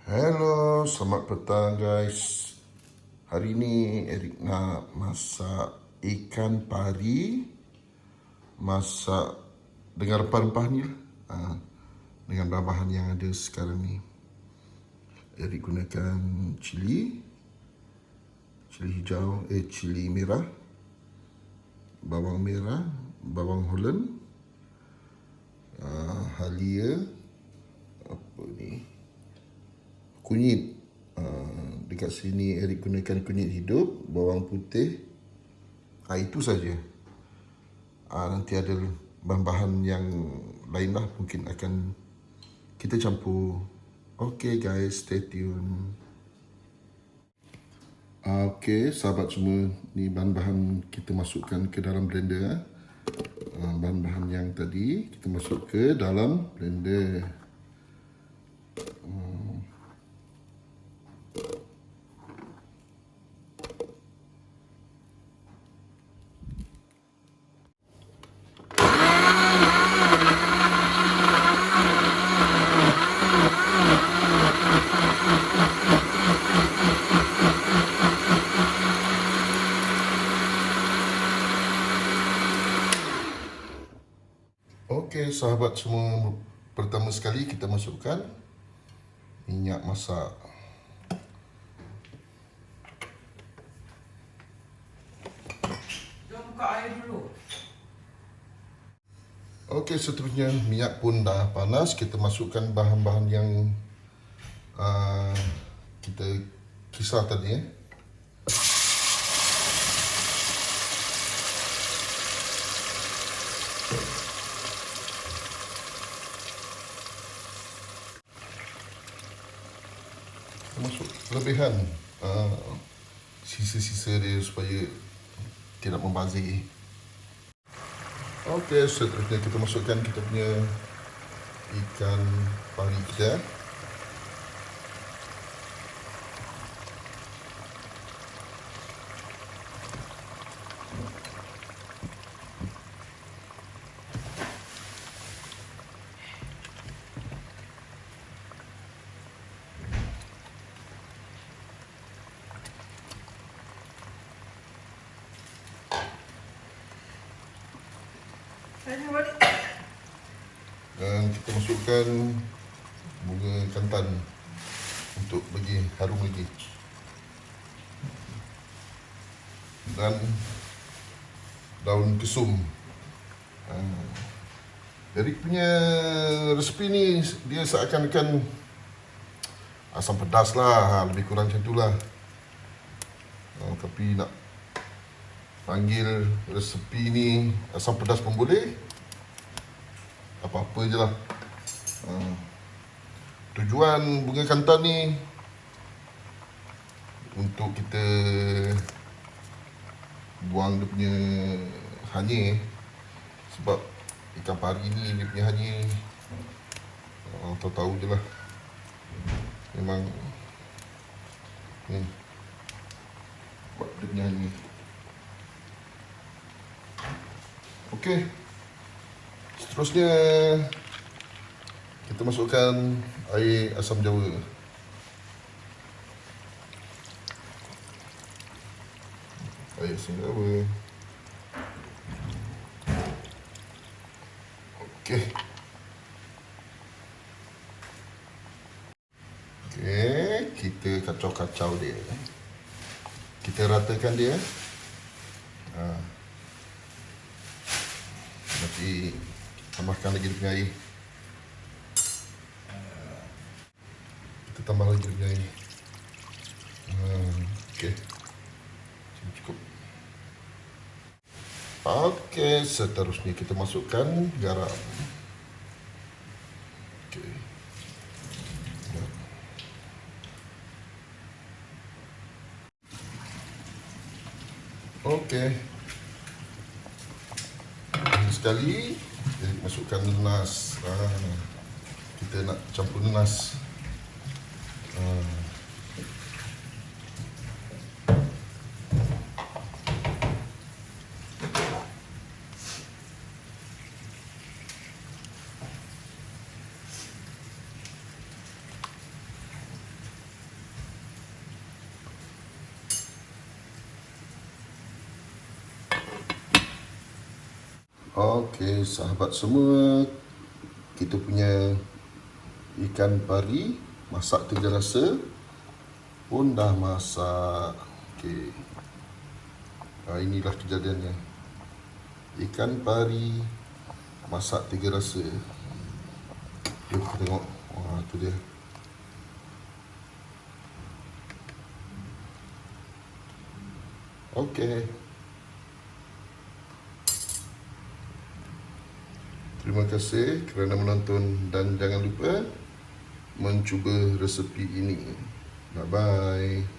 Hello, selamat petang guys. Hari ni Eric nak masak ikan pari, masak dengan rempah-rempah ni lah. Dengan bahan-bahan yang ada sekarang ni. Eric gunakan cili hijau, cili merah, bawang merah, bawang Holland, halia, kunyit. Dekat sini Eric gunakan kunyit hidup, bawang putih. Itu saja. Nanti ada bahan-bahan yang lain lah, mungkin akan kita campur. Okay guys, stay tune. Okay, sahabat semua, ni bahan-bahan kita masukkan ke dalam blender. Bahan-bahan yang tadi kita masuk ke dalam blender. Okey, sahabat semua, pertama sekali kita masukkan minyak masak. Jom buka air dulu. Okey, seterusnya minyak pun dah panas. Kita masukkan bahan-bahan yang kita kisar tadi. Masuk kelebihan sisa-sisa dia supaya tidak membazir. Okey, seterusnya kita masukkan kita punya ikan pari kita. Dan kita masukkan bunga kantan untuk bagi harum lagi. Dan daun kesum. Eric punya resepi ni dia seakan-akan asam pedas lah, lebih kurang macam tu lah. Tapi nak panggil resepi ni asam pedas pun boleh, apa-apa je lah. Tujuan bunga kantan ni untuk kita buang dia punya hanyir. Sebab ikan pari ni dia punya hanyir, tahu je lah, memang ni buat dia punya hanyir. Okey, seterusnya kita masukkan air asam jawa. Air asam jawa. Okey. Okey, kita kacau-kacau dia. Kita ratakan dia. Nanti tambahkan lagi dia punya air. Kita tambah lagi dia punya air. Okey, cukup. Okey, seterusnya kita masukkan garam. Okey. Okey. Sekali kita masukkan nanas. Kita nak campur nanas. Okey, sahabat semua, kita punya ikan pari masak 3 rasa pun dah masak. Okey. Inilah kejadiannya. Ikan pari masak 3 rasa. Jom kita tengok. Wah, tu dia. Okey. Terima kasih kerana menonton dan jangan lupa mencuba resepi ini. Bye-bye.